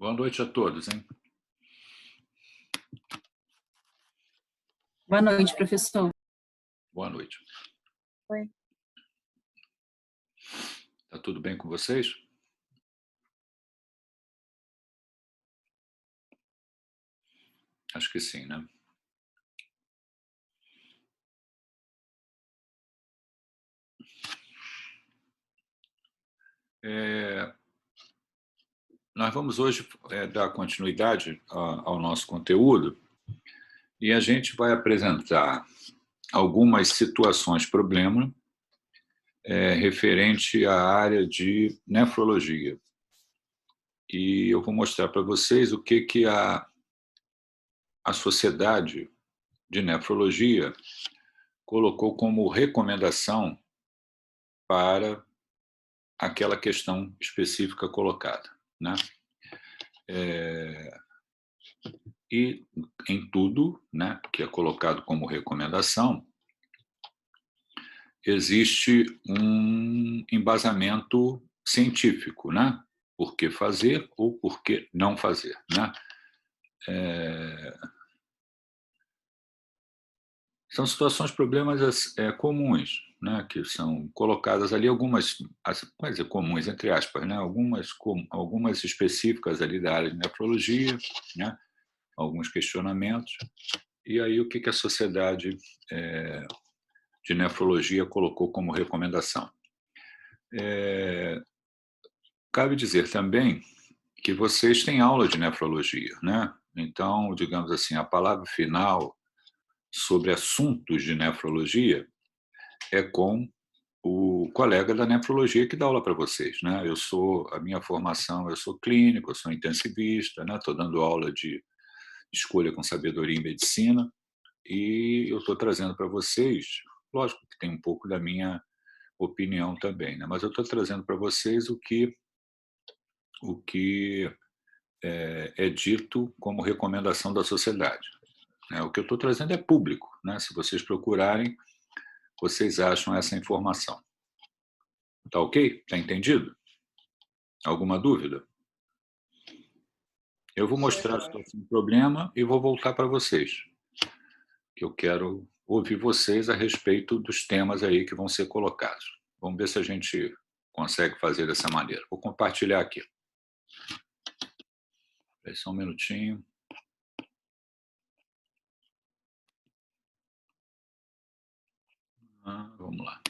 Boa noite a todos, hein? Boa noite, professor. Boa noite. Oi. Tá tudo bem com vocês? Acho que sim, né? Nós vamos hoje dar continuidade ao nosso conteúdo e a gente vai apresentar algumas situações problema referente à área de nefrologia. E eu vou mostrar para vocês o que a Sociedade de Nefrologia colocou como recomendação para aquela questão específica colocada, né? E em tudo, né, que é colocado como recomendação, existe um embasamento científico, né? Por que fazer ou por que não fazer, né? São situações, problemas comuns, né, que são colocadas ali, algumas, quer dizer, comuns, entre aspas, né, algumas específicas ali da área de nefrologia, né, alguns questionamentos, e aí o que a Sociedade de Nefrologia colocou como recomendação. Cabe dizer também que vocês têm aula de nefrologia, né? Então, digamos assim, a palavra final sobre assuntos de nefrologia é com o colega da nefrologia que dá aula para vocês, né? A minha formação, eu sou clínico, eu sou intensivista, né? Estou dando aula de escolha com sabedoria em medicina e eu estou trazendo para vocês, lógico que tem um pouco da minha opinião também, né? Mas eu estou trazendo para vocês o que é dito como recomendação da sociedade, né? O que eu estou trazendo é público, né? Se vocês procurarem, vocês acham essa informação. Tá ok? Tá entendido? Alguma dúvida? Eu vou mostrar a situação do problema e vou voltar para vocês, que eu quero ouvir vocês a respeito dos temas aí que vão ser colocados. Vamos ver se a gente consegue fazer dessa maneira. Vou compartilhar aqui. Espera só um minutinho. Vamos lá.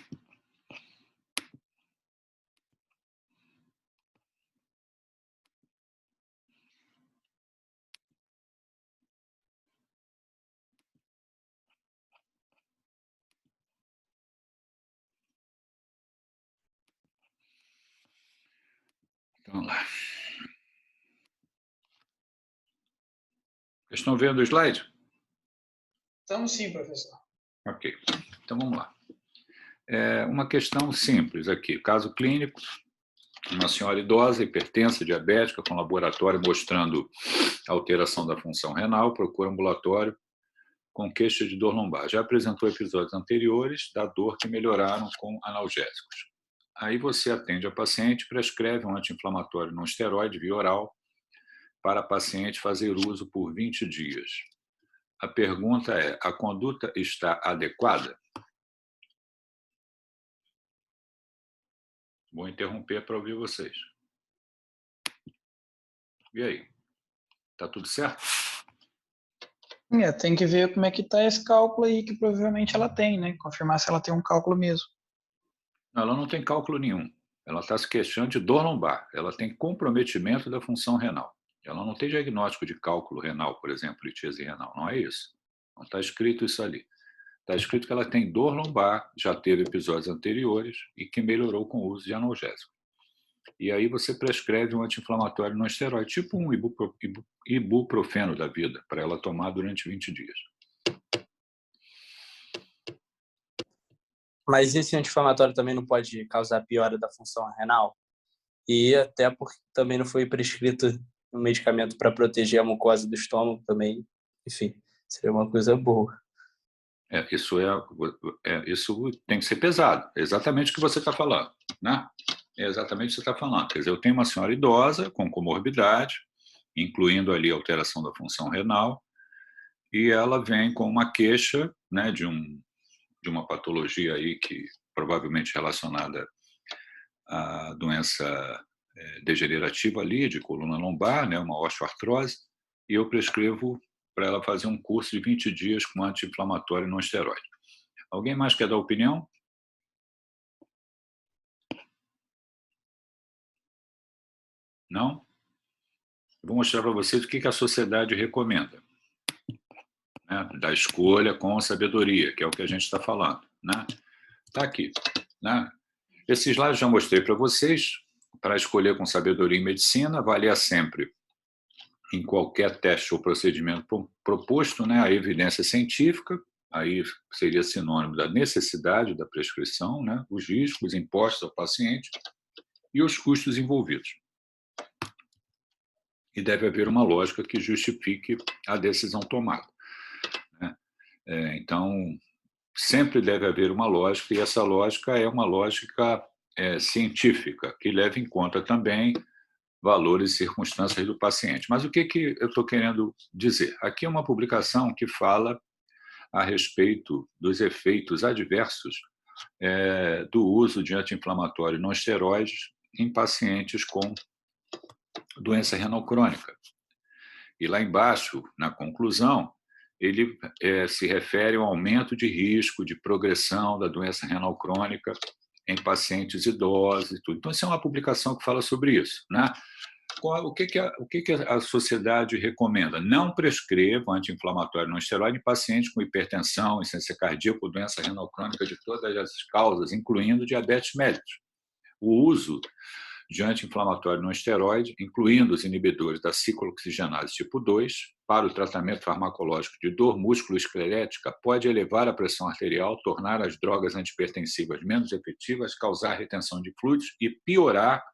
Vamos lá. Vocês estão vendo o slide? Estamos sim, professor. Ok. Então vamos lá. Uma questão simples aqui. Caso clínico, uma senhora idosa, hipertensa, diabética, com laboratório mostrando alteração da função renal, procura ambulatório com queixa de dor lombar. Já apresentou episódios anteriores da dor que melhoraram com analgésicos. Aí você atende a paciente, prescreve um anti-inflamatório não esteroide via oral para a paciente fazer uso por 20 dias. A pergunta é: a conduta está adequada? Vou interromper para ouvir vocês. E aí? Tá tudo certo? Tem que ver como é que está esse cálculo aí, que provavelmente ela tem, né? Confirmar se ela tem um cálculo mesmo. Não, ela não tem cálculo nenhum. Ela está se queixando de dor lombar. Ela tem comprometimento da função renal. Ela não tem diagnóstico de cálculo renal, por exemplo, litíase renal. Não é isso. Não está escrito isso ali. Está escrito que ela tem dor lombar, já teve episódios anteriores e que melhorou com o uso de analgésico. E aí você prescreve um anti-inflamatório não esteroide, tipo um ibuprofeno da vida, para ela tomar durante 20 dias. Mas esse anti-inflamatório também não pode causar piora da função renal? E até porque também não foi prescrito um medicamento para proteger a mucosa do estômago também. Enfim, seria uma coisa boa. Isso tem que ser pesado. É exatamente o que você está falando, né? É exatamente o que você está falando. Quer dizer, eu tenho uma senhora idosa com comorbidade incluindo ali a alteração da função renal, e ela vem com uma queixa, né, de uma patologia aí que provavelmente relacionada à doença degenerativa ali de coluna lombar, né, uma osteoartrose, e eu prescrevo para ela fazer um curso de 20 dias com anti-inflamatório não esteroide. Alguém mais quer dar opinião? Não? Vou mostrar para vocês o que a sociedade recomenda, né, da escolha com sabedoria, que é o que a gente está falando, né? Está aqui, né? Esse slide já mostrei para vocês. Para escolher com sabedoria em medicina, avaliar sempre, em qualquer teste ou procedimento proposto, né, a evidência científica, aí seria sinônimo da necessidade da prescrição, né, os riscos impostos ao paciente e os custos envolvidos. E deve haver uma lógica que justifique a decisão tomada, né? Então, sempre deve haver uma lógica, e essa lógica é uma lógica científica, que leva em conta também valores e circunstâncias do paciente. Mas o que eu estou querendo dizer? Aqui é uma publicação que fala a respeito dos efeitos adversos do uso de anti-inflamatório não esteroides em pacientes com doença renal crônica. E lá embaixo, na conclusão, ele se refere ao aumento de risco de progressão da doença renal crônica em pacientes idosos e tudo. Então, essa é uma publicação que fala sobre isso, né? O que a sociedade recomenda? Não prescreva anti-inflamatório não esteroide em pacientes com hipertensão, insuficiência cardíaca ou doença renal crônica de todas as causas, incluindo diabetes mellitus. O uso de anti-inflamatório não esteroide, incluindo os inibidores da ciclooxigenase tipo 2, para o tratamento farmacológico de dor músculo-esclerética, pode elevar a pressão arterial, tornar as drogas antipertensivas menos efetivas, causar retenção de fluidos e piorar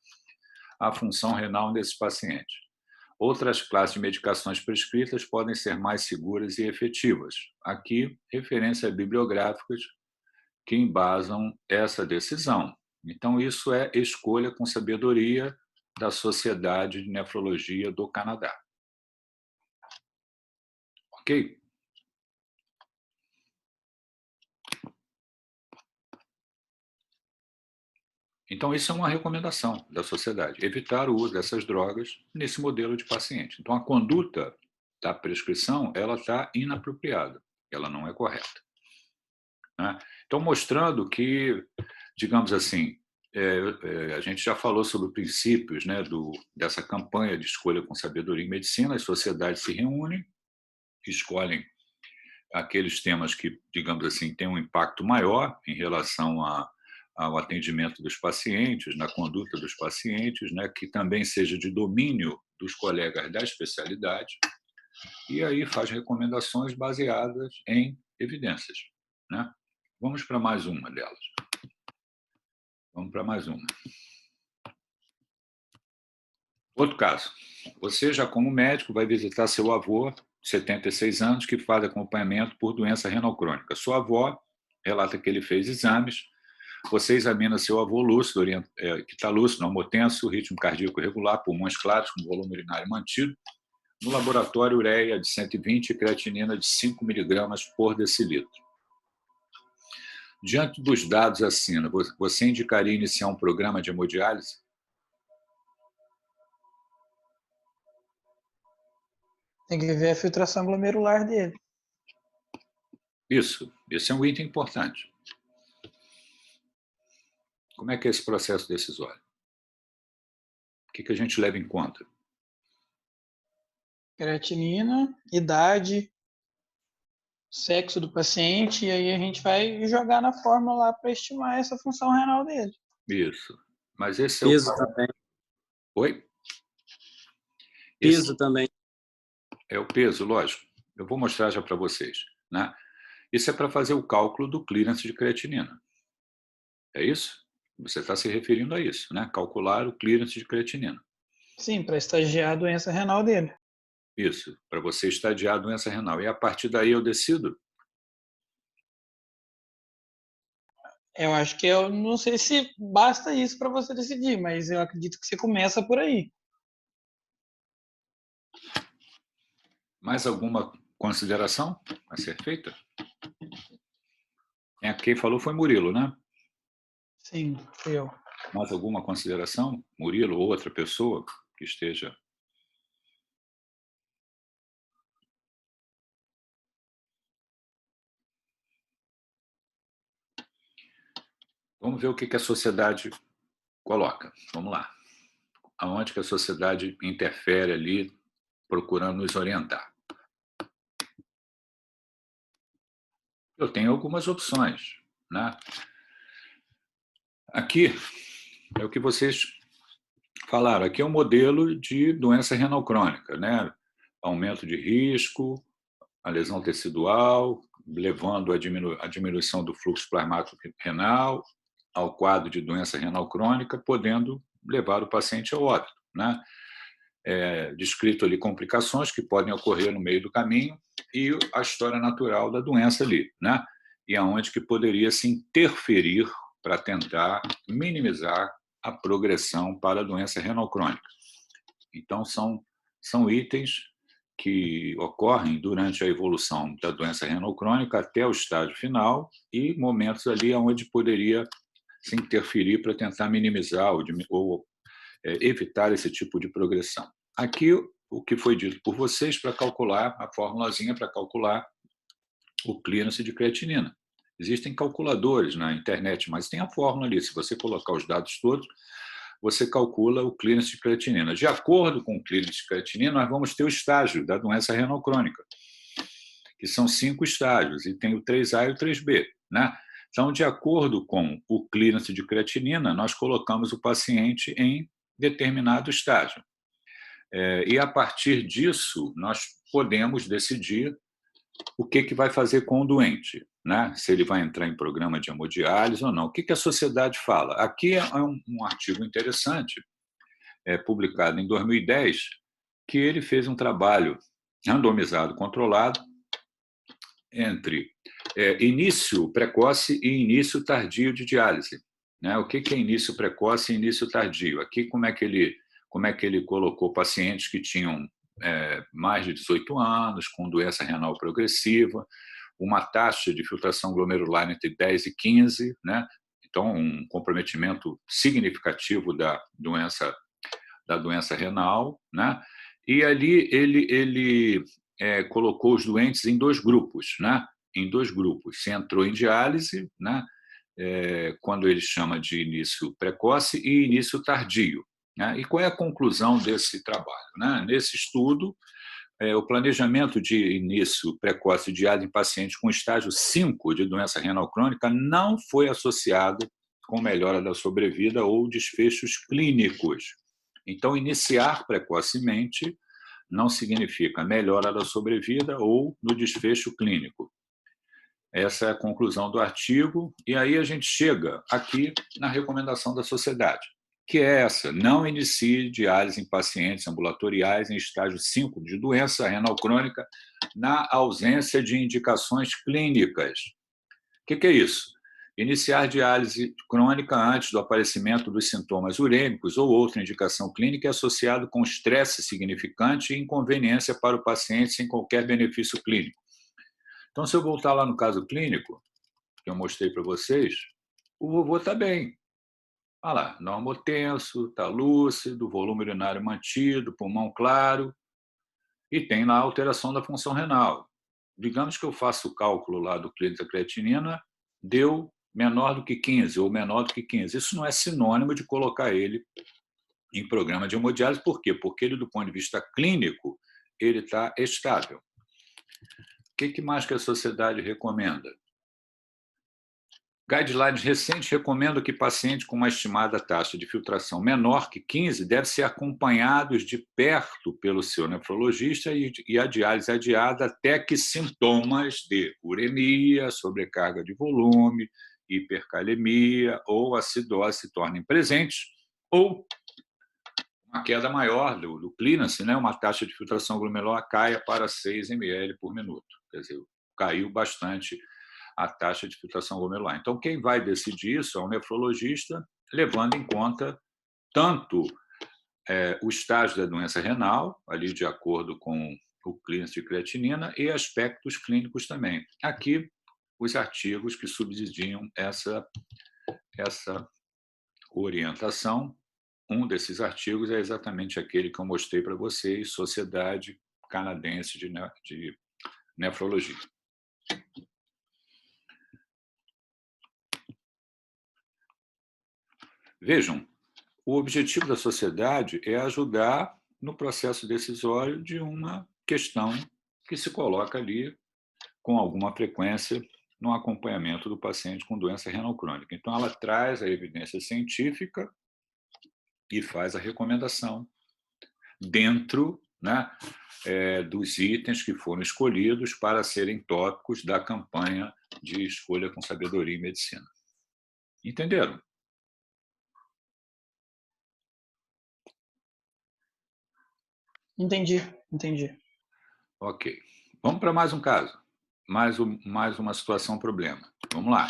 a função renal desses pacientes. Outras classes de medicações prescritas podem ser mais seguras e efetivas. Aqui, referências bibliográficas que embasam essa decisão. Então, isso é escolha com sabedoria da Sociedade de Nefrologia do Canadá. Ok? Então, isso é uma recomendação da sociedade, evitar o uso dessas drogas nesse modelo de paciente. Então, a conduta da prescrição, ela está inapropriada, ela não é correta, né? Então, mostrando que, digamos assim, a gente já falou sobre princípios, né, dessa campanha de escolha com sabedoria em medicina, as sociedades se reúnem, escolhem aqueles temas que, digamos assim, têm um impacto maior em relação ao atendimento dos pacientes, na conduta dos pacientes, né, que também seja de domínio dos colegas da especialidade, e aí faz recomendações baseadas em evidências, né? Vamos para mais uma delas. Vamos para mais uma. Outro caso. Você, já como médico, vai visitar seu avô, 76 anos, que faz acompanhamento por doença renal crônica. Sua avó relata que ele fez exames. Você examina seu avô lúcido, que está lúcido, normotenso, ritmo cardíaco regular, pulmões claros, com volume urinário mantido. No laboratório, ureia de 120 e creatinina de 5 miligramas por decilitro. Diante dos dados acima, você indicaria iniciar um programa de hemodiálise? Tem que ver a filtração glomerular dele. Isso. Esse é um item importante. Como é que é esse processo decisório? O que a gente leva em conta? Creatinina, idade, sexo do paciente, e aí a gente vai jogar na fórmula lá para estimar essa função renal dele. Isso. Mas esse Peso também. Oi? Peso também. É o peso, lógico. Eu vou mostrar já para vocês, né? Isso é para fazer o cálculo do clearance de creatinina. É isso? Você está se referindo a isso, né? Calcular o clearance de creatinina. Sim, para estagiar a doença renal dele. Isso, para você estadiar a doença renal. E a partir daí eu decido? Eu acho que eu não sei se basta isso para você decidir, mas eu acredito que você começa por aí. Mais alguma consideração a ser feita? Quem falou foi Murilo, né? Sim, fui eu. Mais alguma consideração? Murilo ou outra pessoa que esteja... Vamos ver o que a sociedade coloca. Vamos lá. Aonde que a sociedade interfere ali, procurando nos orientar. Eu tenho algumas opções, né? Aqui é o que vocês falaram. Aqui é um modelo de doença renal crônica, né? Aumento de risco, a lesão tecidual, levando a diminuição do fluxo plasmático renal, ao quadro de doença renal crônica, podendo levar o paciente ao óbito, né? Descrito ali complicações que podem ocorrer no meio do caminho e a história natural da doença ali, né? E aonde que poderia se interferir para tentar minimizar a progressão para a doença renal crônica. Então, são itens que ocorrem durante a evolução da doença renal crônica até o estágio final e momentos ali onde poderia se interferir para tentar minimizar ou evitar esse tipo de progressão. Aqui, o que foi dito por vocês para calcular, a formulazinha para calcular o clearance de creatinina. Existem calculadores na internet, mas tem a fórmula ali. Se você colocar os dados todos, você calcula o clearance de creatinina. De acordo com o clearance de creatinina, nós vamos ter o estágio da doença renal crônica, que são 5 estágios, e tem o 3A e o 3B, né? Então, de acordo com o clearance de creatinina, nós colocamos o paciente em determinado estágio. E, a partir disso, nós podemos decidir o que vai fazer com o doente, né? Se ele vai entrar em programa de hemodiálise ou não. O que a sociedade fala? Aqui é um artigo interessante, publicado em 2010, que ele fez um trabalho randomizado, controlado, entre início precoce e início tardio de diálise, né? O que é início precoce e início tardio? Aqui, como é que ele colocou pacientes que tinham mais de 18 anos, com doença renal progressiva, uma taxa de filtração glomerular entre 10 e 15, né? Então, um comprometimento significativo da doença renal, né? E ali ele colocou os doentes em 2 grupos, né? Em 2 grupos. Se entrou em diálise, né? Quando ele chama de início precoce e início tardio, né? E qual é a conclusão desse trabalho, né? Nesse estudo, o planejamento de início precoce de diálise em pacientes com estágio 5 de doença renal crônica não foi associado com melhora da sobrevida ou desfechos clínicos. Então, iniciar precocemente não significa melhora da sobrevida ou do desfecho clínico. Essa é a conclusão do artigo, e aí a gente chega aqui na recomendação da sociedade, que é essa: não inicie diálise em pacientes ambulatoriais em estágio 5 de doença renal crônica na ausência de indicações clínicas. O que é isso? Iniciar diálise crônica antes do aparecimento dos sintomas urêmicos ou outra indicação clínica é associado com estresse significante e inconveniência para o paciente sem qualquer benefício clínico. Então, se eu voltar lá no caso clínico, que eu mostrei para vocês, o vovô está bem. Olha lá, normotenso, está lúcido, volume urinário mantido, pulmão claro, e tem lá a alteração da função renal. Digamos que eu faço o cálculo lá do clearance da creatinina, deu menor do que 15 ou menor do que 15. Isso não é sinônimo de colocar ele em programa de hemodiálise. Por quê? Porque ele, do ponto de vista clínico, ele está estável. O que mais que a sociedade recomenda? Guidelines recentes recomendam que pacientes com uma estimada taxa de filtração menor que 15 devem ser acompanhados de perto pelo seu nefrologista e a diálise adiada até que sintomas de uremia, sobrecarga de volume, hipercalemia ou acidose se tornem presentes, ou uma queda maior do clearance, né? Uma taxa de filtração glomerular caia para 6 ml por minuto. Quer dizer, caiu bastante a taxa de filtração glomerular. Então, quem vai decidir isso é o nefrologista, levando em conta tanto o estágio da doença renal, ali de acordo com o clearance de creatinina e aspectos clínicos também. Aqui, os artigos que subsidiam essa orientação. Um desses artigos é exatamente aquele que eu mostrei para vocês, Sociedade Canadense de Nefrologia. Vejam, o objetivo da sociedade é ajudar no processo decisório de uma questão que se coloca ali com alguma frequência no acompanhamento do paciente com doença renal crônica. Então, ela traz a evidência científica e faz a recomendação dentro, né, dos itens que foram escolhidos para serem tópicos da campanha de Escolha com Sabedoria em Medicina. Entenderam? Entendi. Ok. Vamos para mais um caso. Mais uma situação problema. Vamos lá.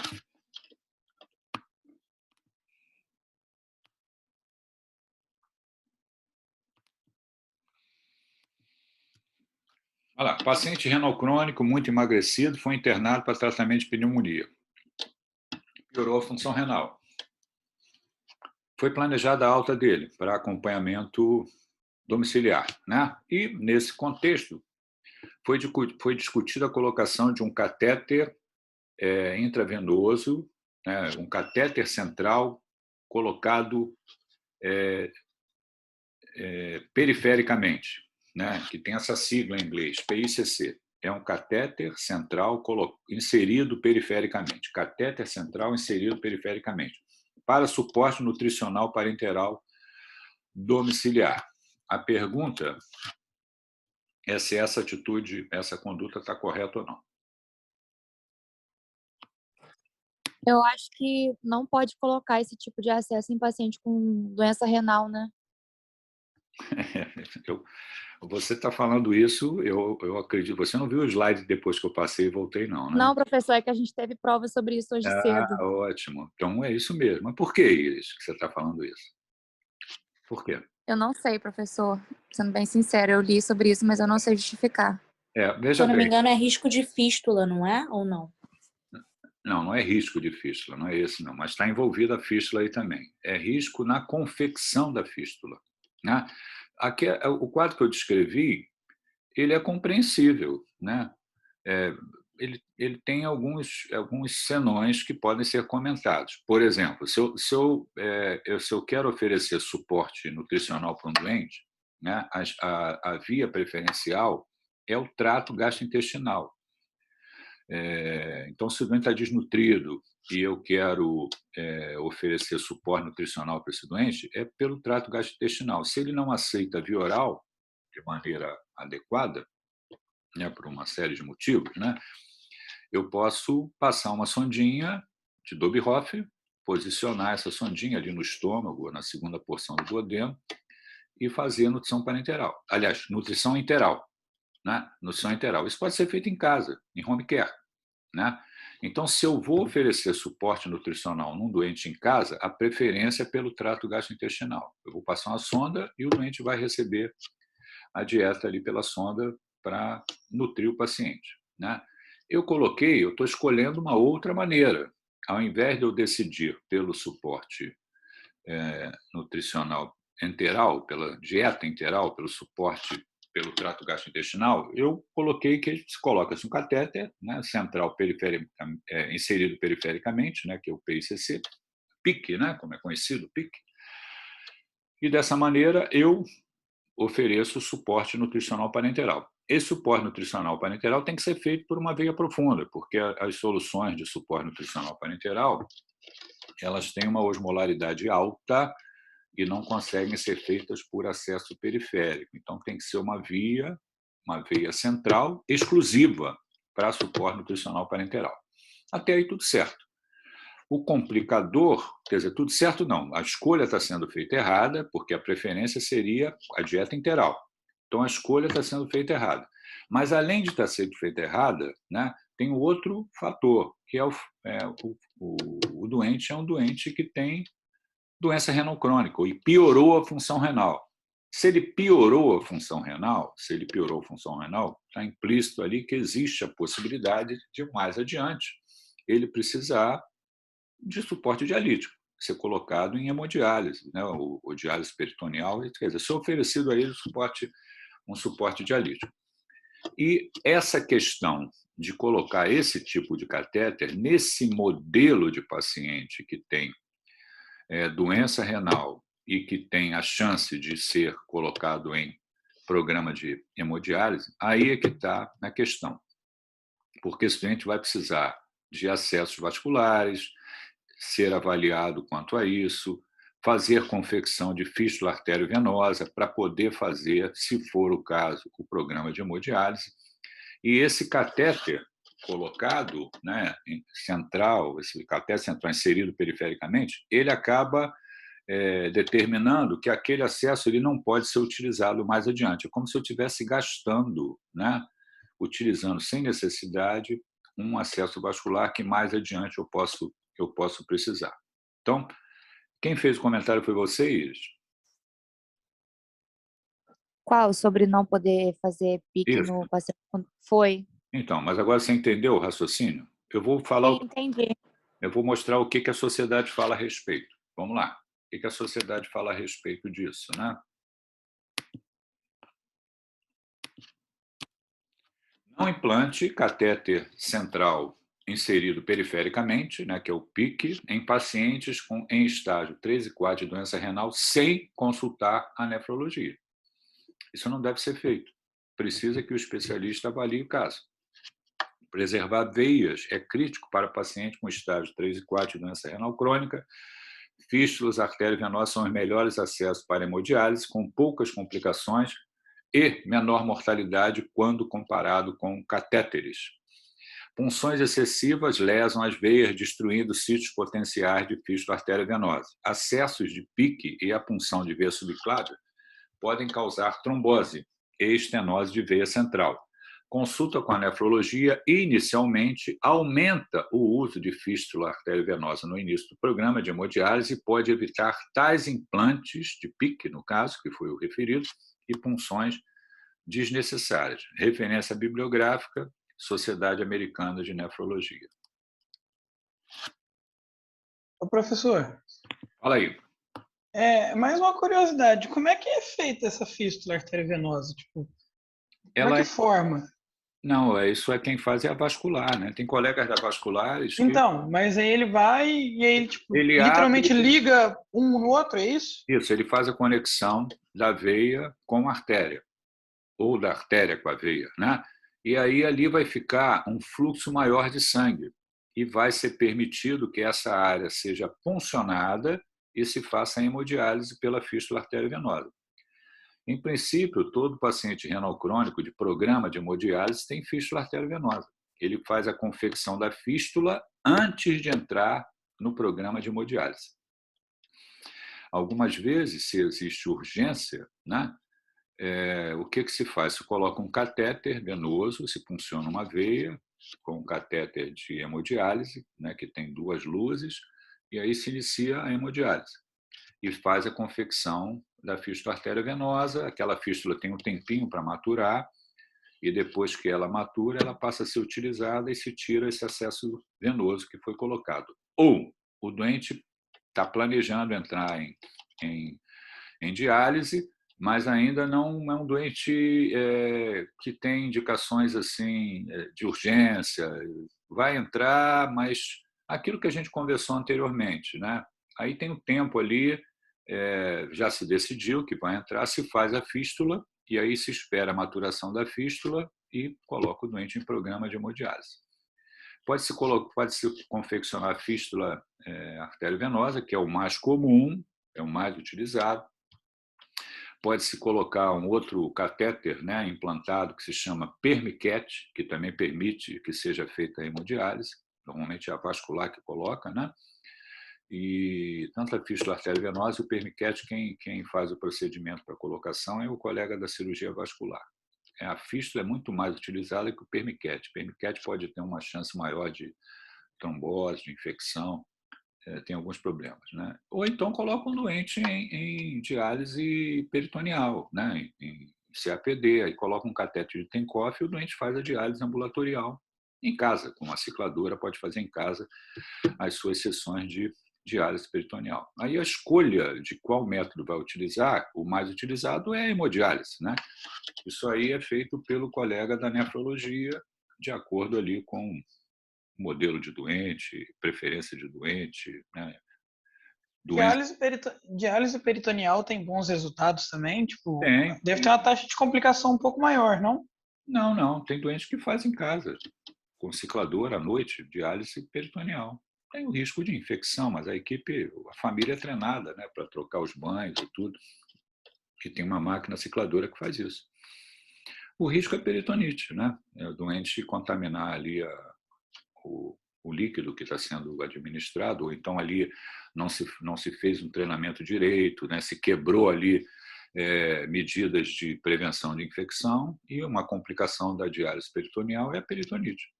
Olha lá, paciente renal crônico muito emagrecido foi internado para tratamento de pneumonia. Piorou a função renal. Foi planejada a alta dele para acompanhamento domiciliar, né? E, nesse contexto, foi discutida a colocação de um catéter intravenoso, né? Um catéter central colocado perifericamente, né? Que tem essa sigla em inglês, PICC. É um catéter central inserido perifericamente. Catéter central inserido perifericamente. Para suporte nutricional parenteral domiciliar. A pergunta é se essa atitude, essa conduta está correta ou não. Eu acho que não pode colocar esse tipo de acesso em paciente com doença renal, né? Você está falando isso, eu acredito. Você não viu o slide depois que eu passei e voltei, não, né? Não, professor, é que a gente teve prova sobre isso hoje cedo. Ótimo. Então é isso mesmo. Mas por que, Iris, que você está falando isso? Por quê? Eu não sei, professor. Sendo bem sincero, eu li sobre isso, mas eu não sei justificar. Veja bem. Se eu não me engano, é risco de fístula, não é? Ou não? Não, não é risco de fístula, não é esse não, mas está envolvida a fístula aí também. É risco na confecção da fístula, né? Aqui, o quadro que eu descrevi, ele é compreensível, né? Ele tem alguns senões que podem ser comentados. Por exemplo, se eu quero oferecer suporte nutricional para um doente, né, a via preferencial é o trato gastrointestinal. Então, se o doente está desnutrido e eu quero oferecer suporte nutricional para esse doente, é pelo trato gastrointestinal. Se ele não aceita a via oral de maneira adequada, né, por uma série de motivos, né, eu posso passar uma sondinha de Dobi-Hoff, posicionar essa sondinha ali no estômago, na segunda porção do duodeno, e fazer nutrição parenteral. Aliás, nutrição enteral. Né? Nutrição enteral. Isso pode ser feito em casa, em home care. Né? Então, se eu vou oferecer suporte nutricional num doente em casa, a preferência é pelo trato gastrointestinal. Eu vou passar uma sonda e o doente vai receber a dieta ali pela sonda para nutrir o paciente. Né? Eu estou escolhendo uma outra maneira. Ao invés de eu decidir pelo suporte nutricional enteral, pela dieta enteral, pelo suporte pelo trato gastrointestinal, eu coloquei que se coloca-se um catéter, né, central inserido perifericamente, né, que é o PICC, PIC, né, como é conhecido, PIC, e dessa maneira eu ofereço suporte nutricional parenteral. Esse suporte nutricional parenteral tem que ser feito por uma veia profunda, porque as soluções de suporte nutricional parenteral, elas têm uma osmolaridade alta e não conseguem ser feitas por acesso periférico. Então, tem que ser uma veia central exclusiva para suporte nutricional parenteral. Até aí, tudo certo. O complicador, quer dizer, tudo certo não, a escolha está sendo feita errada, porque a preferência seria a dieta enteral. Então, a escolha está sendo feita errada. Mas, além de estar sendo feita errada, né, tem um outro fator, que é o doente é um doente que tem doença renal crônica e piorou a função renal. Se ele piorou a função renal, está implícito ali que existe a possibilidade de, mais adiante, ele precisar de suporte dialítico, ser colocado em hemodiálise, né, ou diálise peritoneal, quer dizer, ser oferecido a ele um suporte dialítico. E essa questão de colocar esse tipo de catéter nesse modelo de paciente que tem doença renal e que tem a chance de ser colocado em programa de hemodiálise, aí é que está a questão. Porque esse doente vai precisar de acessos vasculares, ser avaliado quanto a isso, fazer confecção de fístula arteriovenosa para poder fazer, se for o caso, o programa de hemodiálise. E esse catéter colocado, né, central, esse catéter central inserido perifericamente, ele acaba determinando que aquele acesso ele não pode ser utilizado mais adiante. É como se eu estivesse gastando, né, utilizando sem necessidade um acesso vascular que mais adiante eu posso precisar. Então, quem fez o comentário foi você, Iris? Qual? Sobre não poder fazer pique Isso. no paciente? Foi. Então, mas agora você entendeu o raciocínio? Eu vou falar, Entendi. eu vou mostrar o que a sociedade fala a respeito. Vamos lá. O que a sociedade fala a respeito disso, né? Não implante catéter central inserido perifericamente, né, que é o PIC, em pacientes em estágio 3 e 4 de doença renal sem consultar a nefrologia. Isso não deve ser feito. Precisa que o especialista avalie o caso. Preservar veias é crítico para paciente com estágio 3 e 4 de doença renal crônica. Fístulas arteriovenosas são os melhores acessos para hemodiálise, com poucas complicações e menor mortalidade quando comparado com catéteres. Punções excessivas lesam as veias, destruindo sítios potenciais de fístula arteriovenosa. Acessos de pique e a punção de veia subclávia podem causar trombose e estenose de veia central. Consulta com a nefrologia inicialmente aumenta o uso de fístula arteriovenosa no início do programa de hemodiálise e pode evitar tais implantes de pique, no caso, que foi o referido, e punções desnecessárias. Referência bibliográfica, Sociedade Americana de Nefrologia. Ô, professor, Fala aí. mais uma curiosidade, como é que é feita essa fístula arteriovenosa? Tipo, como é que forma? Não, isso é quem faz é a vascular, né? Tem colegas da vasculares que... Então, mas aí ele vai e aí tipo, ele literalmente abre... liga um no outro, é isso? Isso, ele faz a conexão da veia com a artéria, ou da artéria com a veia, né? E aí ali vai ficar um fluxo maior de sangue e vai ser permitido que essa área seja puncionada e se faça a hemodiálise pela fístula arteriovenosa. Em princípio, todo paciente renal crônico de programa de hemodiálise tem fístula arteriovenosa. Ele faz a confecção da fístula antes de entrar no programa de hemodiálise. Algumas vezes, se existe urgência, né, o que se faz? Se coloca um catéter venoso, se funciona uma veia com um catéter de hemodiálise, né, que tem duas luzes, e aí se inicia a hemodiálise e faz a confecção da fístula arteriovenosa. Aquela fístula tem um tempinho para maturar e depois que ela matura, ela passa a ser utilizada e se tira esse acesso venoso que foi colocado. Ou o doente está planejando entrar em diálise, mas ainda não é um doente que tem indicações assim de urgência. Vai entrar, mas aquilo que a gente conversou anteriormente, né? Aí tem um tempo ali, já se decidiu que vai entrar, se faz a fístula e aí se espera a maturação da fístula e coloca o doente em programa de hemodiálise. Pode-se confeccionar a fístula arteriovenosa, que é o mais comum, é o mais utilizado. Pode-se colocar um outro catéter, né, implantado que se chama permiquete, que também permite que seja feita a hemodiálise. Normalmente é a vascular que coloca, né? E tanto a fístula arteriovenosa e o permiquete, quem faz o procedimento para colocação é o colega da cirurgia vascular. A fístula é muito mais utilizada que o permiquete. O permiquete pode ter uma chance maior de trombose, de infecção. tem alguns problemas, né? Ou então coloca um doente em diálise peritoneal, né? Em CAPD, aí coloca um catéter de Tenkhoff e o doente faz a diálise ambulatorial em casa, com uma cicladora, pode fazer em casa as suas sessões de diálise peritoneal. Aí a escolha de qual método vai utilizar, o mais utilizado é a hemodiálise, né? Isso aí é feito pelo colega da nefrologia, de acordo ali com modelo de doente, preferência de doente, né? Doença. Diálise peritoneal tem bons resultados também? Tipo, Tem. deve ter uma taxa de complicação um pouco maior, não? Não. Tem doente que faz em casa, com ciclador à noite, diálise peritoneal. Tem o risco de infecção, mas a família é treinada, né, para trocar os banhos e tudo, que tem uma máquina cicladora que faz isso. O risco é peritonite, né? É o doente contaminar ali o líquido que está sendo administrado, ou então ali não se fez um treinamento direito, né? Se quebrou ali medidas de prevenção de infecção, e uma complicação da diálise peritoneal é a peritonite.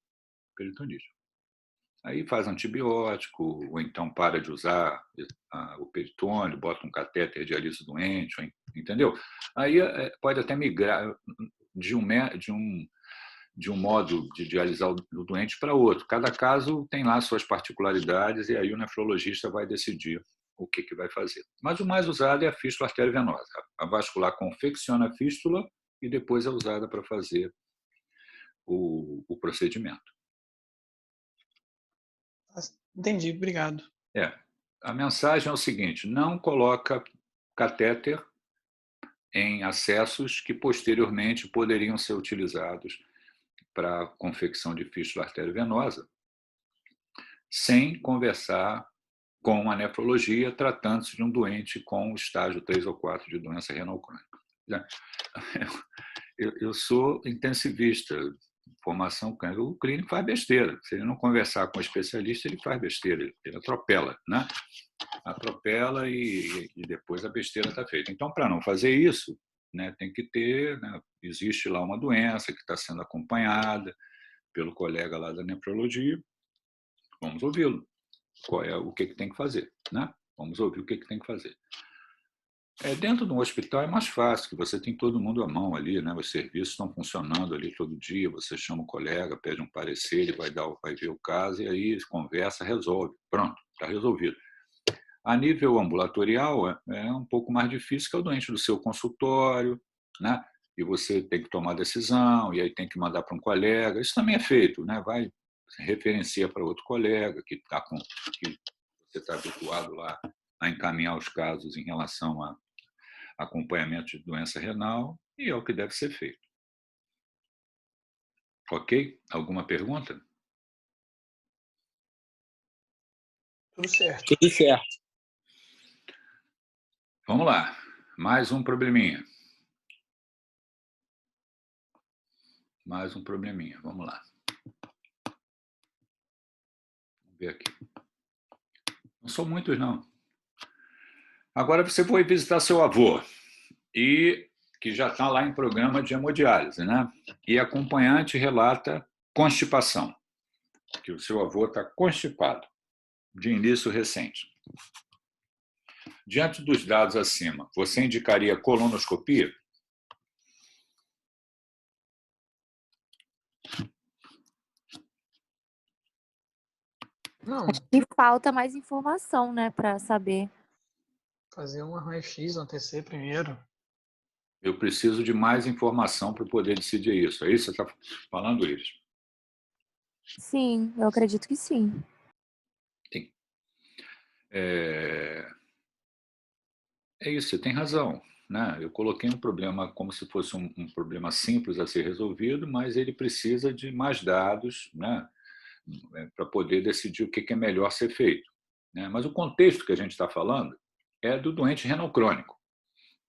Aí faz antibiótico, ou então para de usar o peritônio, bota um catéter, dialisa o doente, entendeu? Aí pode até migrar de um modo de dialisar o doente para outro. Cada caso tem lá suas particularidades e aí o nefrologista vai decidir o que vai fazer. Mas o mais usado é a fístula arteriovenosa. A vascular confecciona a fístula e depois é usada para fazer o procedimento. Entendi, obrigado. A mensagem é o seguinte: não coloca catéter em acessos que posteriormente poderiam ser utilizados para confecção de fístula arteriovenosa, sem conversar com a nefrologia, tratando-se de um doente com estágio 3 ou 4 de doença renal crônica. Eu sou intensivista, formação clínica. O clínico faz besteira. Se ele não conversar com o especialista, ele faz besteira, ele atropela, né? Atropela e depois a besteira está feita. Então, para não fazer isso, né, tem que ter, né, existe lá uma doença que está sendo acompanhada pelo colega lá da nefrologia, vamos ouvi-lo. O que tem que fazer, né? Vamos ouvir o que tem que fazer. Dentro de um hospital é mais fácil, que você tem todo mundo à mão ali, né? Os serviços estão funcionando ali todo dia, você chama o colega, pede um parecer, ele vai ver o caso e aí conversa, resolve. Pronto, está resolvido. A nível ambulatorial é um pouco mais difícil, que é o doente do seu consultório, né? E você tem que tomar decisão, e aí tem que mandar para um colega. Isso também é feito, né? Vai, referencia para outro colega que você está habituado lá a encaminhar os casos em relação a acompanhamento de doença renal, e é o que deve ser feito. Ok? Alguma pergunta? Tudo certo. Tudo certo. Vamos lá. Mais um probleminha. Vamos lá. Vamos ver aqui. Não são muitos, não. Agora você foi visitar seu avô, que já está lá em programa de hemodiálise, né? E acompanhante relata constipação, que o seu avô está constipado, de início recente. Diante dos dados acima, você indicaria colonoscopia? Não, E falta mais informação, né, para saber. fazer um raio-x, um TC primeiro. Eu preciso de mais informação para poder decidir isso. É isso que você está falando, Iris? Sim, eu acredito que sim. Sim. É isso, você tem razão, né? Eu coloquei um problema como se fosse um problema simples a ser resolvido, mas ele precisa de mais dados, né, para poder decidir o que é melhor ser feito, né? Mas o contexto que a gente está falando é do doente renal crônico,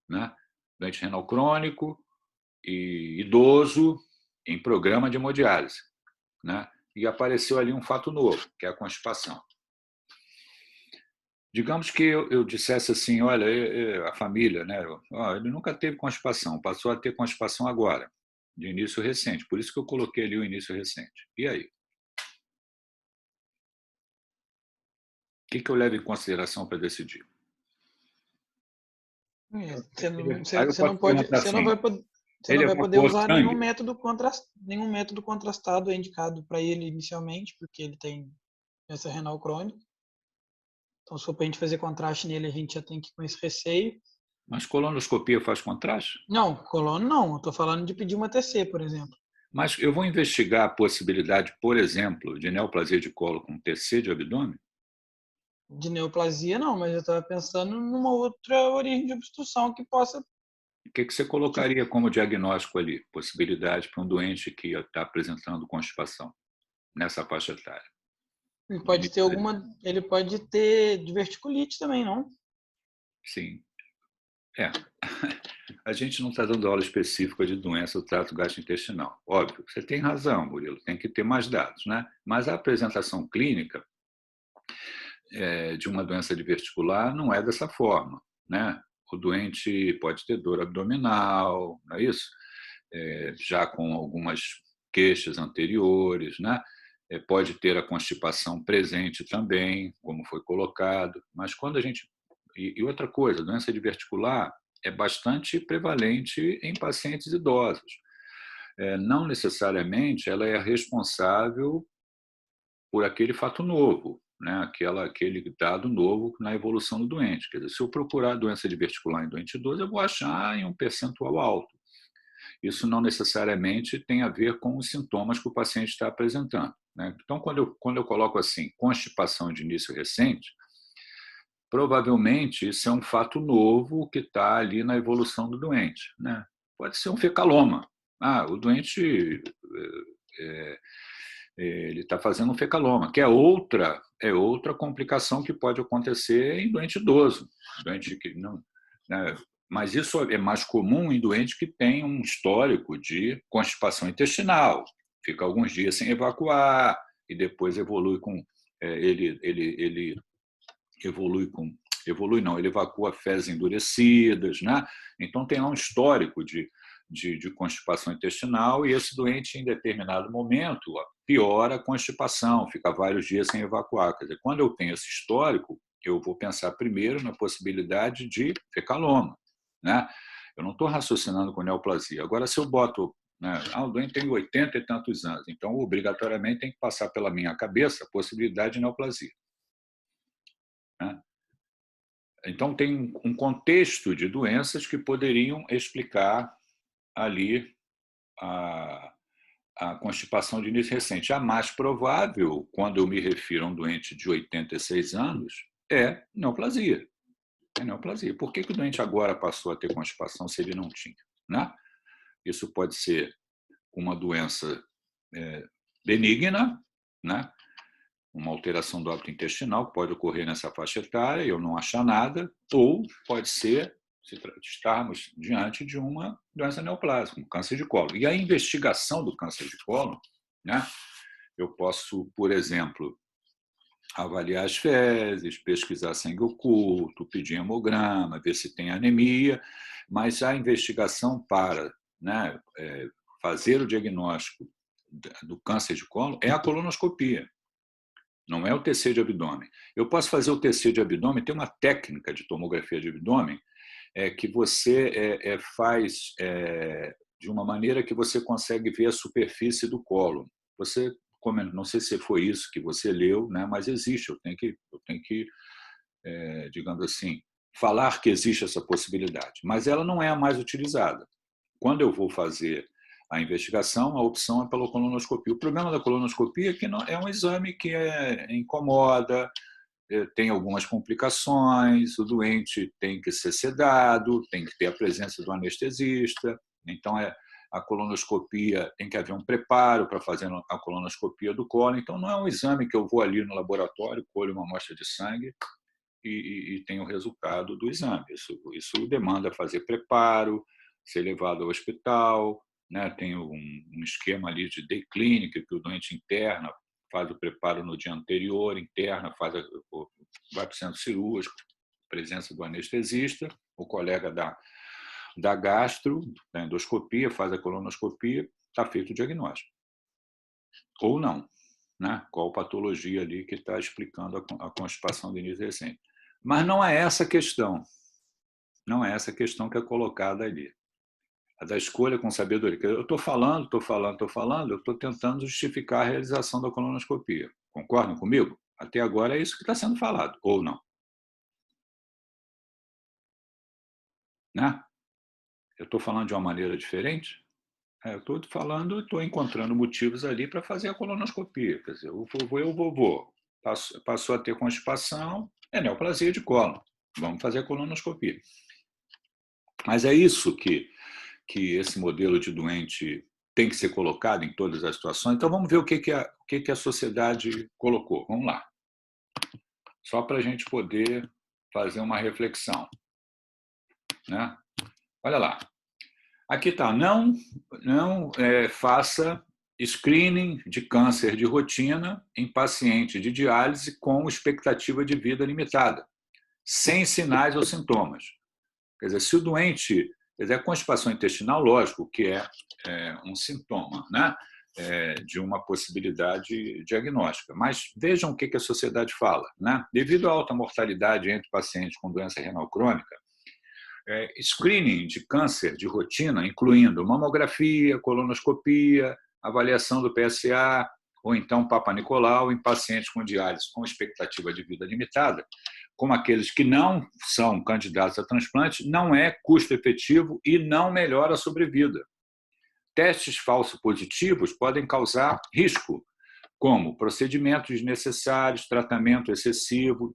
né? Doente renal crônico e idoso em programa de hemodiálise, né? E apareceu ali um fato novo, que é a constipação. Digamos que eu dissesse assim, olha, a família, né? Ele nunca teve constipação, passou a ter constipação agora, de início recente. Por isso que eu coloquei ali o início recente. E aí? que eu levo em consideração para decidir? Você não, Aí eu você não posso pode, perguntar você não assim, vai poder, você não ele vai poder evacuou usar sangue? nenhum método contrastado é indicado para ele inicialmente, porque ele tem doença renal crônica. Então, se for para a gente fazer contraste nele, a gente já tem que ir com esse receio. Mas colonoscopia faz contraste? Não, colono não. Eu estou falando de pedir uma TC, por exemplo. Mas eu vou investigar a possibilidade, por exemplo, de neoplasia de colo com TC de abdômen? De neoplasia, não, mas eu estava pensando numa outra origem de obstrução que possa. O que você colocaria como diagnóstico ali? Possibilidade para um doente que está apresentando constipação nessa faixa etária? Ele pode ter diverticulite também, não? Sim. A gente não está dando aula específica de doença do trato gastrointestinal. Óbvio, você tem razão, Murilo, tem que ter mais dados, né? Mas a apresentação clínica de uma doença diverticular não é dessa forma, né? O doente pode ter dor abdominal, não é isso? Já com algumas queixas anteriores, né? Pode ter a constipação presente também, como foi colocado, mas quando a gente... E outra coisa, a doença diverticular é bastante prevalente em pacientes idosos. Não necessariamente ela é responsável por aquele fato novo, né? Aquele dado novo na evolução do doente. Quer dizer, se eu procurar doença diverticular em doente idoso, eu vou achar em um percentual alto. Isso não necessariamente tem a ver com os sintomas que o paciente está apresentando, né? Então, quando eu coloco assim, constipação de início recente, provavelmente isso é um fato novo que está ali na evolução do doente, né? Pode ser um fecaloma. O doente ele está fazendo um fecaloma, que é outra complicação que pode acontecer em doente idoso, doente que não, né? Mas isso é mais comum em doente que tem um histórico de constipação intestinal, fica alguns dias sem evacuar e depois evolui com ele evolui não, ele evacua fezes endurecidas, né? Então tem lá um histórico de constipação intestinal e esse doente, em determinado momento, piora a constipação, fica vários dias sem evacuar. Quer dizer, quando eu tenho esse histórico, eu vou pensar primeiro na possibilidade de fecaloma, né? Eu não estou raciocinando com neoplasia. Agora, se eu boto, né, o doente tem 80 e tantos anos, então obrigatoriamente tem que passar pela minha cabeça a possibilidade de neoplasia, né? Então, tem um contexto de doenças que poderiam explicar ali a constipação de início recente. A mais provável, quando eu me refiro a um doente de 86 anos, é neoplasia. É neoplasia. Por que o doente agora passou a ter constipação se ele não tinha, né? Isso pode ser uma doença benigna, né? Uma alteração do hábito intestinal que pode ocorrer nessa faixa etária e eu não achar nada, ou pode ser estarmos diante de uma doença neoplásica, um câncer de colo. E a investigação do câncer de colo, né? Eu posso, por exemplo, avaliar as fezes, pesquisar sangue oculto, pedir hemograma, ver se tem anemia, mas a investigação para, né, fazer o diagnóstico do câncer de colo é a colonoscopia. Não é o TC de abdômen. Eu posso fazer o TC de abdômen, tem uma técnica de tomografia de abdômen que você faz de uma maneira que você consegue ver a superfície do colo. Você, não sei se foi isso que você leu, né, mas existe. Eu tenho que digamos assim, falar que existe essa possibilidade, mas ela não é a mais utilizada. Quando eu vou fazer a investigação, a opção é pela colonoscopia. O problema da colonoscopia é que não, é um exame que incomoda, tem algumas complicações, o doente tem que ser sedado, tem que ter a presença do anestesista, então a colonoscopia tem que haver um preparo para fazer a colonoscopia do colo, então não é um exame que eu vou ali no laboratório, colho uma amostra de sangue e tenho o resultado do exame. Isso demanda fazer preparo, ser levado ao hospital, né? Tem um esquema ali de day clinic que o doente interna, faz o preparo no dia anterior, interna, vai para o centro cirúrgico, presença do anestesista, o colega da gastro, da endoscopia, faz a colonoscopia, está feito o diagnóstico. Ou não, né? Qual patologia ali que está explicando a constipação de início recente. Mas não é essa a questão. Não é essa a questão que é colocada ali. A da escolha com sabedoria. Eu estou falando, eu estou tentando justificar a realização da colonoscopia. Concordam comigo? Até agora é isso que está sendo falado, ou não? Né? Eu estou falando de uma maneira diferente? Eu estou falando, estou encontrando motivos ali para fazer a colonoscopia. Quer dizer, o vovô passou a ter constipação, é neoplasia de cólon. Vamos fazer a colonoscopia. Mas é isso que esse modelo de doente tem que ser colocado em todas as situações. Então, vamos ver o que a sociedade colocou. Vamos lá. Só para a gente poder fazer uma reflexão. Né? Olha lá. Aqui está. Não faça screening de câncer de rotina em paciente de diálise com expectativa de vida limitada, sem sinais ou sintomas. Quer dizer, se o doente... Quer dizer, a constipação intestinal, lógico, que é um sintoma, né, de uma possibilidade diagnóstica. Mas vejam o que a sociedade fala. Né? Devido à alta mortalidade entre pacientes com doença renal crônica, screening de câncer de rotina, incluindo mamografia, colonoscopia, avaliação do PSA, ou então Papa Nicolau em pacientes com diálise com expectativa de vida limitada, como aqueles que não são candidatos a transplante, não é custo efetivo e não melhora a sobrevida. Testes falsos positivos podem causar risco, como procedimentos desnecessários, tratamento excessivo,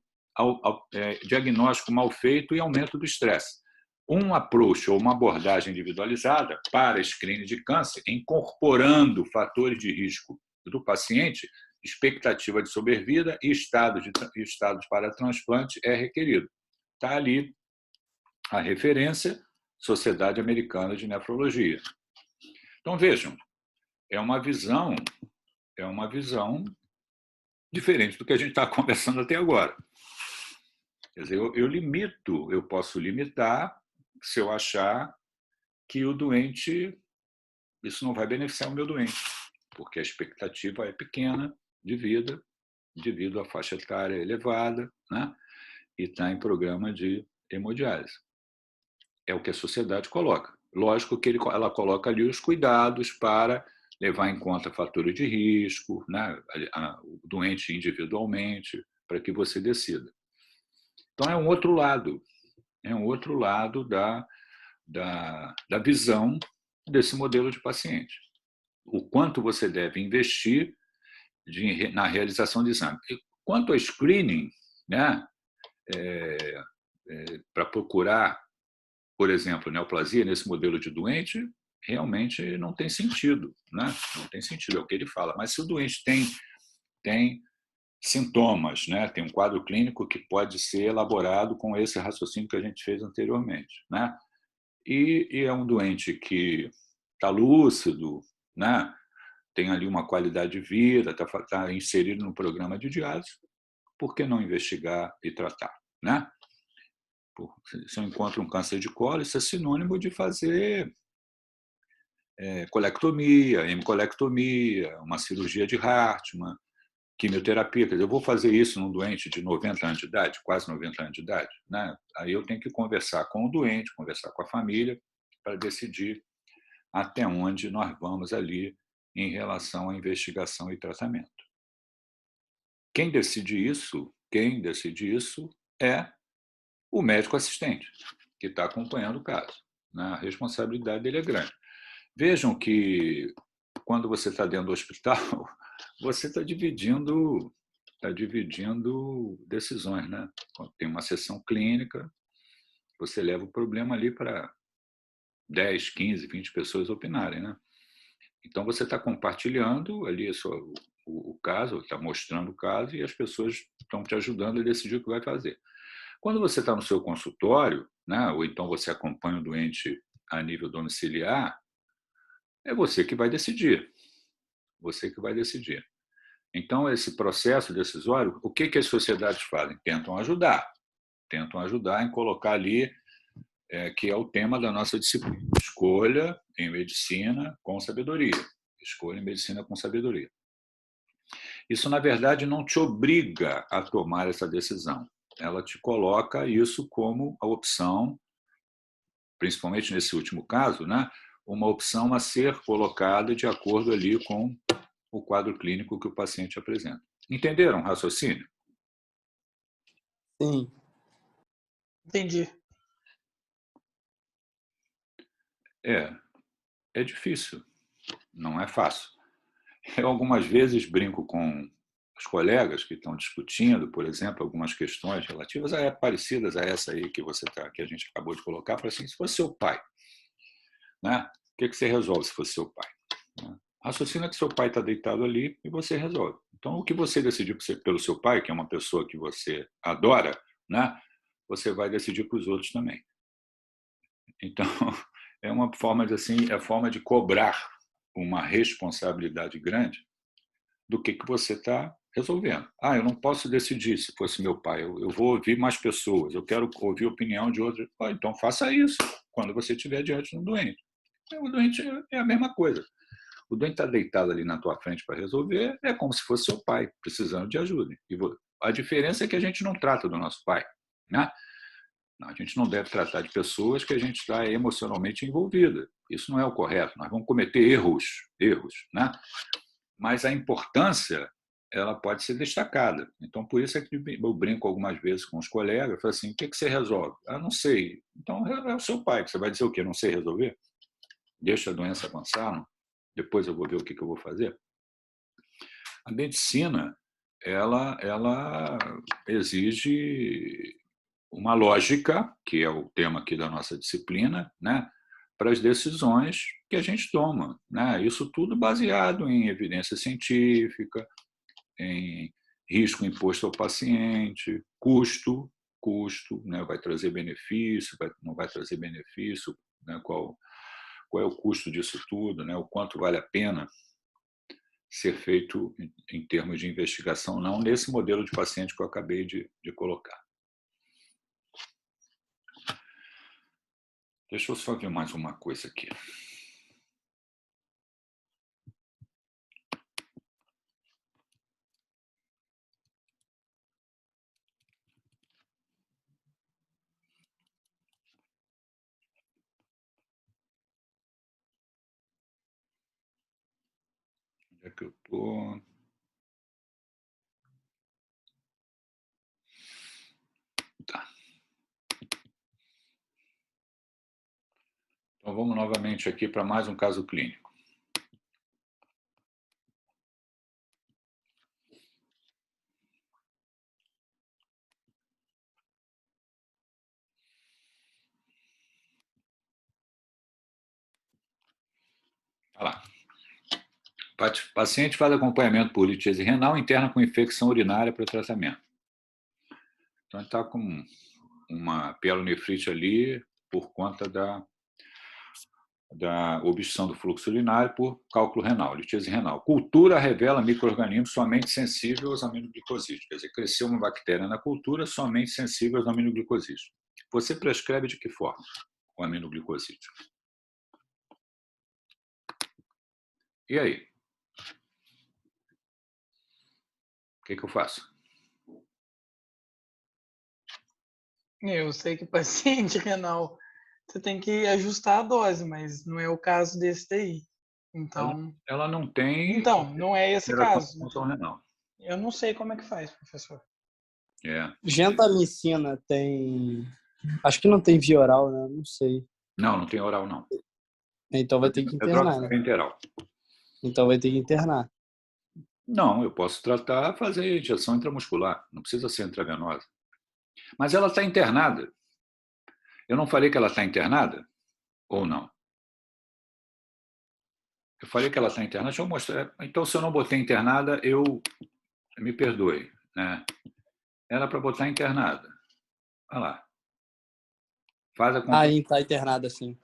diagnóstico mal feito e aumento do estresse. Um approach ou uma abordagem individualizada para screening de câncer, incorporando fatores de risco do paciente, expectativa de sobrevida e estados para transplante é requerido. Está ali a referência, Sociedade Americana de Nefrologia. Então, vejam, é uma visão diferente do que a gente está conversando até agora. Quer dizer, eu posso limitar se eu achar que o doente, isso não vai beneficiar o meu doente, porque a expectativa é pequena de vida, devido à faixa etária elevada, né? E está em programa de hemodiálise. É o que a sociedade coloca. Lógico que ela coloca ali os cuidados para levar em conta fatores de risco, né? O doente individualmente, para que você decida. Então, é um outro lado da visão desse modelo de paciente. O quanto você deve investir na realização de exame. Quanto ao screening, né, para procurar, por exemplo, neoplasia nesse modelo de doente, realmente não tem sentido. Né? Não tem sentido, é o que ele fala. Mas se o doente tem sintomas, né, tem um quadro clínico que pode ser elaborado com esse raciocínio que a gente fez anteriormente. Né? E é um doente que está lúcido, né? Tem ali uma qualidade de vida, está inserido no programa de diálise, por que não investigar e tratar? Né? Se eu encontro um câncer de colo, isso é sinônimo de fazer colectomia, hemicolectomia, uma cirurgia de Hartmann, quimioterapia. Quer dizer, eu vou fazer isso num doente de 90 anos de idade, quase 90 anos de idade. Né? Aí eu tenho que conversar com o doente, conversar com a família, para decidir até onde nós vamos ali em relação à investigação e tratamento. Quem decide isso é o médico assistente, que está acompanhando o caso. A responsabilidade dele é grande. Vejam que, quando você está dentro do hospital, você está dividindo decisões. Né? Quando tem uma sessão clínica, você leva o problema ali para 10, 15, 20 pessoas opinarem. Né? Então, você está compartilhando ali o caso, está mostrando o caso e as pessoas estão te ajudando a decidir o que vai fazer. Quando você está no seu consultório, né, ou então você acompanha o doente a nível domiciliar, é você que vai decidir. Você que vai decidir. Então, esse processo decisório, o que as sociedades fazem? Tentam ajudar em colocar ali, que é o tema da nossa disciplina, escolha em medicina com sabedoria. Escolha em medicina com sabedoria. Isso, na verdade, não te obriga a tomar essa decisão. Ela te coloca isso como a opção, principalmente nesse último caso, né? Uma opção a ser colocada de acordo ali com o quadro clínico que o paciente apresenta. Entenderam o raciocínio? Sim. Entendi. É difícil, não é fácil. Eu algumas vezes brinco com os colegas que estão discutindo, por exemplo, algumas questões relativas parecidas a essa aí que a gente acabou de colocar, para assim, se fosse seu pai, né? O que você resolve se fosse seu pai? Raciocina que seu pai está deitado ali e você resolve. Então, o que você decidir pelo seu pai, que é uma pessoa que você adora, né? Você vai decidir para os outros também. Então, é uma forma de assim, é a forma de cobrar uma responsabilidade grande do que você está resolvendo. Eu não posso decidir se fosse meu pai, eu vou ouvir mais pessoas, eu quero ouvir a opinião de outros. Então faça isso quando você estiver diante de um doente. O doente é a mesma coisa. O doente está deitado ali na tua frente para resolver, é como se fosse seu pai, precisando de ajuda. E a diferença é que a gente não trata do nosso pai, né? A gente não deve tratar de pessoas que a gente está emocionalmente envolvida. Isso não é o correto. Nós vamos cometer erros, né? Mas a importância ela pode ser destacada. Então, por isso é que eu brinco algumas vezes com os colegas, eu falo assim, o que você resolve? Não sei. Então, é o seu pai, que você vai dizer o quê? Não sei resolver? Deixa a doença avançar, não? Depois eu vou ver o que eu vou fazer. A medicina, ela exige uma lógica, que é o tema aqui da nossa disciplina, né, para as decisões que a gente toma, né? Isso tudo baseado em evidência científica, em risco imposto ao paciente, custo, né? Vai trazer benefício, não vai trazer benefício, né? Qual é o custo disso tudo, né? O quanto vale a pena ser feito em termos de investigação, não nesse modelo de paciente que eu acabei de colocar. Deixa eu só ver mais uma coisa aqui. Onde é que eu estou? Tá. Então, vamos novamente aqui para mais um caso clínico. Olha lá. O paciente faz acompanhamento por litese renal interna com infecção urinária para o tratamento. Então, ele está com uma pielonefrite ali por conta da obstrução do fluxo urinário por cálculo renal, litese renal. Cultura revela micro-organismos somente sensíveis aos aminoglicosídeos. Quer dizer, cresceu uma bactéria na cultura somente sensível aos aminoglicosídeos. Você prescreve de que forma o aminoglicosídeo? E aí? O que eu faço? Eu sei que paciente renal, você tem que ajustar a dose, mas não é o caso desse daí. Então, ela não tem. Então, não é esse caso. Função renal. Eu não sei como é que faz, professor. Gentamicina tem. Acho que não tem via oral, né? Não sei. Não tem oral, não. Então vai ter que internar. Né? Então vai ter que internar. Não, eu posso tratar, fazer injeção intramuscular. Não precisa ser intravenosa. Mas ela está internada. Eu não falei que ela está internada? Ou não? Eu falei que ela está internada. Deixa eu mostrar. Então, se eu não botei internada, me perdoe. Né? Era para botar internada. Olha lá. Faz a Aí está internada, sim.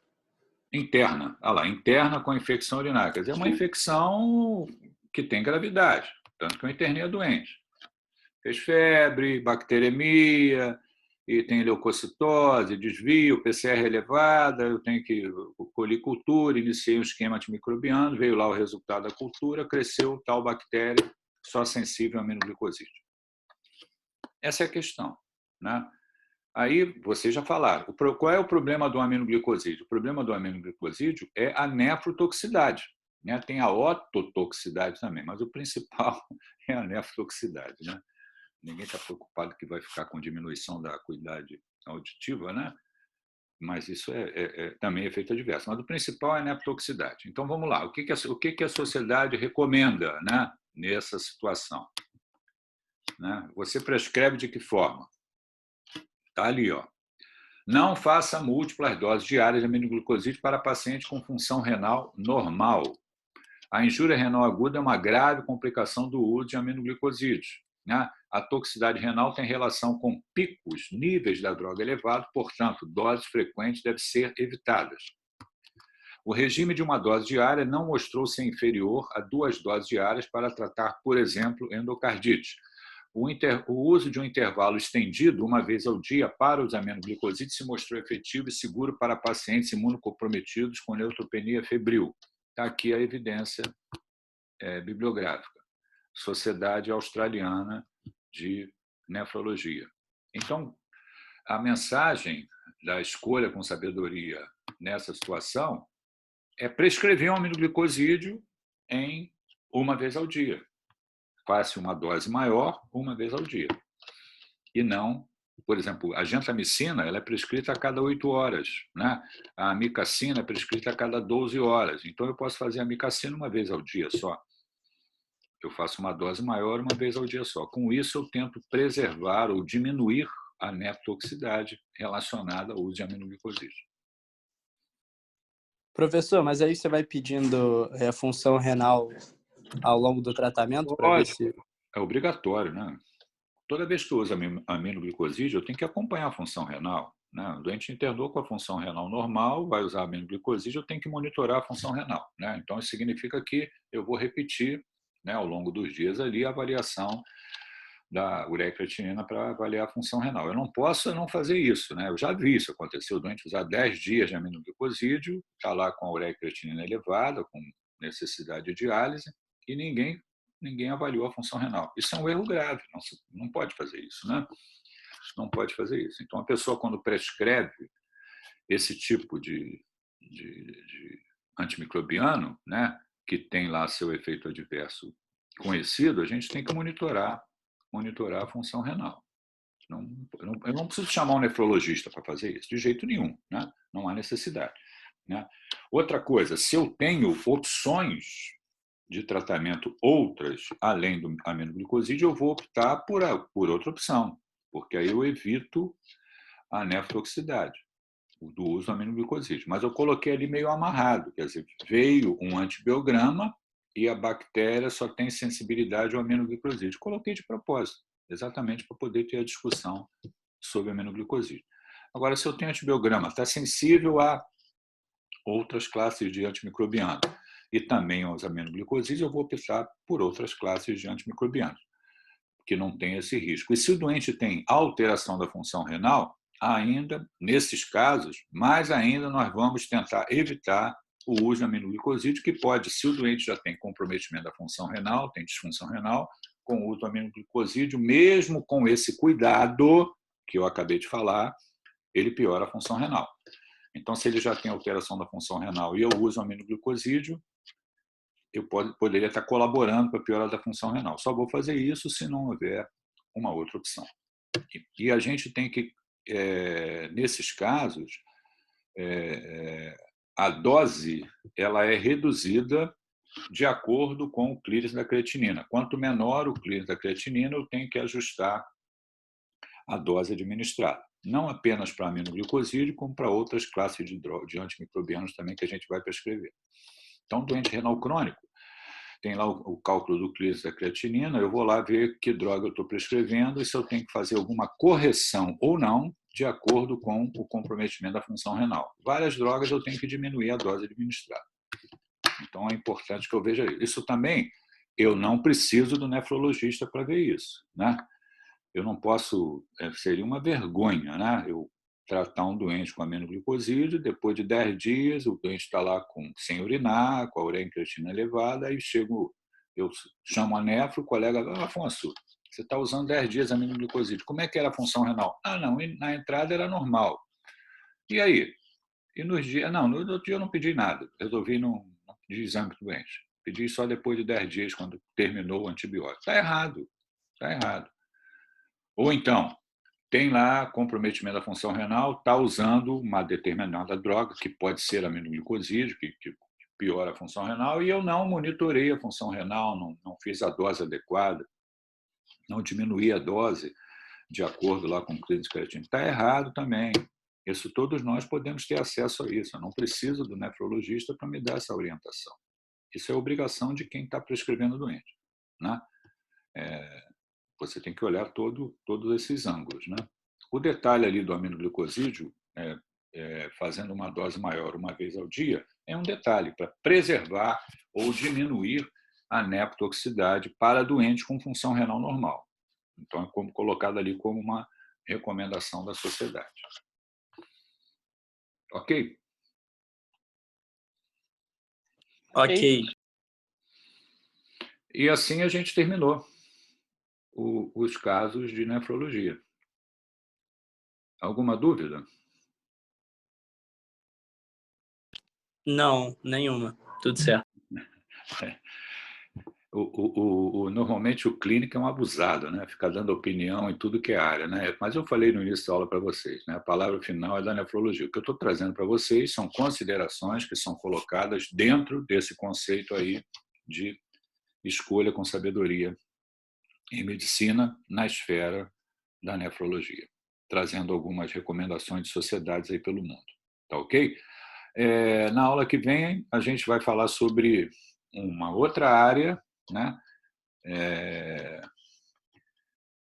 Interna. Olha lá, interna com infecção urinária. Quer dizer, é uma infecção que tem gravidade. Tanto que eu internei a doente. Fez febre, bacteremia, e tem leucocitose, desvio, PCR elevada, eu tenho que colher cultura, iniciei um esquema antimicrobiano, veio lá o resultado da cultura, cresceu tal bactéria só sensível ao aminoglicosídeo. Essa é a questão, né? Aí, vocês já falaram, qual é o problema do aminoglicosídeo? O problema do aminoglicosídeo é a nefrotoxicidade, né? Tem a ototoxicidade também, mas o principal é a nefrotoxicidade, né? Ninguém está preocupado que vai ficar com diminuição da acuidade auditiva, né? Mas isso também é efeito adverso. Mas o principal é a nefrotoxicidade. Então, vamos lá. O que a sociedade recomenda, né, nessa situação? Né? Você prescreve de que forma? Está ali, ó. Não faça múltiplas doses diárias de aminoglicosídeo para paciente com função renal normal. A injúria renal aguda é uma grave complicação do uso de aminoglicosídeos. Né? A toxicidade renal tem relação com picos, níveis da droga elevados, portanto, doses frequentes devem ser evitadas. O regime de uma dose diária não mostrou ser inferior a 2 doses diárias para tratar, por exemplo, endocardite. O uso de um intervalo estendido, uma vez ao dia, para os aminoglicosídeos se mostrou efetivo e seguro para pacientes imunocomprometidos com neutropenia febril. Está aqui a evidência bibliográfica. Sociedade Australiana de Nefrologia. Então, a mensagem da escolha com sabedoria nessa situação é prescrever um aminoglicosídeo em uma vez ao dia. Faça uma dose maior uma vez ao dia. E não, por exemplo, a gentamicina ela é prescrita a cada 8 horas. Né? A amicacina é prescrita a cada 12 horas. Então, eu posso fazer a amicacina uma vez ao dia só. Eu faço uma dose maior uma vez ao dia só. Com isso, eu tento preservar ou diminuir a nefrotoxicidade relacionada ao uso de aminoglicosídeo. Professor, mas aí você vai pedindo função renal ao longo do tratamento para ver se... É obrigatório, né? Toda vez que eu uso aminoglicosídeo, eu tenho que acompanhar a função renal. Né? O doente internou com a função renal normal, vai usar aminoglicosídeo, eu tenho que monitorar a função renal. Né? Então, isso significa que eu vou repetir, né, ao longo dos dias ali a avaliação da ureia creatinina para avaliar a função renal. Eu não posso não fazer isso, né? Eu já vi isso acontecer, o doente usar 10 dias de aminoglicosídeo, está lá com a ureia creatinina elevada, com necessidade de diálise, e ninguém avaliou a função renal. Isso é um erro grave, não pode fazer isso, né? Não pode fazer isso. Então, a pessoa, quando prescreve esse tipo de antimicrobiano, né, que tem lá seu efeito adverso conhecido, a gente tem que monitorar a função renal. Eu não preciso chamar um nefrologista para fazer isso, de jeito nenhum, né? Não há necessidade. Né? Outra coisa, se eu tenho opções de tratamento outras, além do aminoglicosídeo, eu vou optar por outra opção, porque aí eu evito a nefrotoxicidade do uso do aminoglicosídeo. Mas eu coloquei ali meio amarrado, quer dizer, veio um antibiograma e a bactéria só tem sensibilidade ao aminoglicosídeo. Coloquei de propósito, exatamente para poder ter a discussão sobre aminoglicosídeo. Agora, se eu tenho antibiograma, está sensível a outras classes de antimicrobianos e também aos aminoglicosídeos, eu vou optar por outras classes de antimicrobianos, que não tem esse risco. E se o doente tem alteração da função renal, ainda, nesses casos, mais ainda nós vamos tentar evitar o uso de aminoglicosídeo, que pode, se o doente já tem comprometimento da função renal, tem disfunção renal, com o uso do aminoglicosídeo, mesmo com esse cuidado que eu acabei de falar, ele piora a função renal. Então, se ele já tem alteração da função renal e eu uso aminoglicosídeo, eu poderia estar colaborando para a piora da função renal. Só vou fazer isso se não houver uma outra opção. E a gente tem que, nesses casos, a dose ela é reduzida de acordo com o clearance da creatinina. Quanto menor o clearance da creatinina, eu tenho que ajustar a dose administrada. Não apenas para aminoglicosídeo, como para outras classes de antimicrobianos também que a gente vai prescrever. Então, doente renal crônico, tem lá o cálculo do clearance da creatinina, eu vou lá ver que droga eu estou prescrevendo e se eu tenho que fazer alguma correção ou não, de acordo com o comprometimento da função renal. Várias drogas eu tenho que diminuir a dose administrada. Então, é importante que eu veja isso. Isso também, eu não preciso do nefrologista para ver isso, né? Eu não posso, seria uma vergonha, né? Eu tratar um doente com aminoglicosídeo, depois de 10 dias, o doente está lá sem urinar, com a ureia creatina elevada, aí chego Eu chamo a nefro, o colega, Afonso, você está usando 10 dias aminoglicosídeo. Como é que era a função renal? Não, na entrada era normal. E aí? E nos dias... Não, no outro dia eu não pedi nada. Resolvi não pedir exame para o doente. Pedi só depois de 10 dias, quando terminou o antibiótico. Está errado. Está errado. Ou então, tem lá comprometimento da função renal, está usando uma determinada droga, que pode ser aminoglicosídeo, que piora a função renal, e eu não monitorei a função renal, não fiz a dose adequada, não diminuí a dose de acordo lá com o clínico creatina. Está errado também. Isso todos nós podemos ter acesso a isso. Eu não preciso do nefrologista para me dar essa orientação. Isso é obrigação de quem está prescrevendo o doente, né? Você tem que olhar todos esses ângulos, né? O detalhe ali do aminoglicosídeo, fazendo uma dose maior uma vez ao dia, é um detalhe para preservar ou diminuir a nepotoxicidade para doentes com função renal normal. Então, é colocado ali como uma recomendação da sociedade. Ok? Ok. E assim a gente terminou os casos de nefrologia. Alguma dúvida? Não, nenhuma. Tudo certo. Normalmente o clínico é um abusado, né? Fica dando opinião em tudo que é área, né? Mas eu falei no início da aula para vocês, né? A palavra final é da nefrologia. O que eu estou trazendo para vocês são considerações que são colocadas dentro desse conceito aí de escolha com sabedoria em medicina na esfera da nefrologia, trazendo algumas recomendações de sociedades aí pelo mundo. Tá ok? Na aula que vem, a gente vai falar sobre uma outra área, né?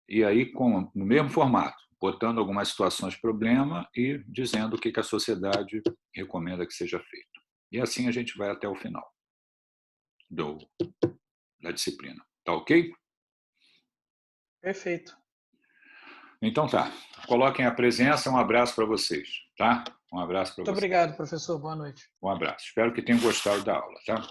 E aí, no mesmo formato, botando algumas situações de problema e dizendo o que a sociedade recomenda que seja feito. E assim a gente vai até o final da disciplina. Tá ok? Perfeito. Então tá. Coloquem a presença. Um abraço para vocês, tá? Um abraço para vocês. Muito obrigado, professor. Boa noite. Um abraço. Espero que tenham gostado da aula, tá?